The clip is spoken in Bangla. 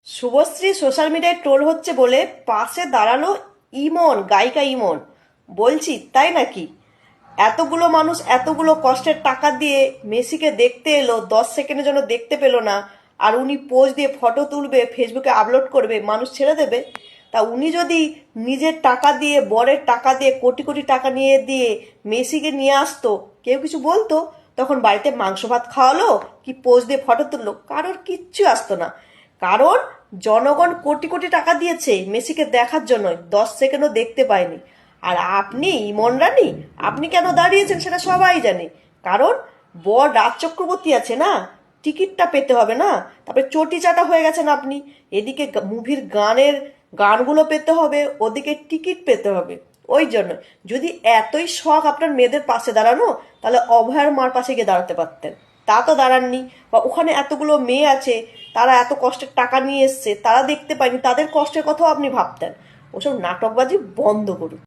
শুভশ্রী সোশ্যাল মিডিয়ায় ট্রোল হচ্ছে বলে পাশে দাঁড়ালো ইমন, গায়িকা ইমন। বলছি তাই নাকি? এতগুলো মানুষ এতগুলো কষ্টের টাকা দিয়ে মেসিকে দেখতে এলো, 10 সেকেন্ডের জন্য দেখতে পেলো না, আর উনি পোজ দিয়ে ফটো তুলবে, ফেসবুকে আপলোড করবে, মানুষ ছেড়ে দেবে? তা উনি যদি নিজের টাকা দিয়ে, বরের টাকা দিয়ে, কোটি কোটি টাকা নিয়ে দিয়ে মেসিকে নিয়ে আসতো, কেউ কিছু বলতো? তখন বাড়িতে মাংস ভাত খাওয়ালো কি পোজ দিয়ে ফটো তুললো, কারোর কিচ্ছু আসতো না। কারণ জনগণ কোটি কোটি টাকা দিয়েছে মেসিকে দেখার জন্য, 10 সেকেন্ডও দেখতে পায়নি। আর আপনি ইমন রানী, আপনি কেন দাঁড়িয়েছেন সেটা সবাই জানে। কারণ বর রাজ চক্রবর্তী আছে না, টিকিটটা পেতে হবে না? তারপরে চটি চাটা হয়ে গেছেন আপনি। এদিকে মুভির গানগুলো পেতে হবে, ওদিকে টিকিট পেতে হবে। ওই জন্য যদি এতই শখ আপনার মেয়েদের পাশে দাঁড়ানো, তাহলে অভয়ার মার পাশে গিয়ে দাঁড়াতে পারতেন। তা তো দাঁড়াননি। বা ওখানে এতগুলো মেয়ে আছে, তারা এত কষ্টের টাকা নিয়ে এসছে, তারা দেখতে পায়নি, তাদের কষ্টের কথাও আপনি ভাবতেন। ওসব নাটকবাজি বন্ধ করুন।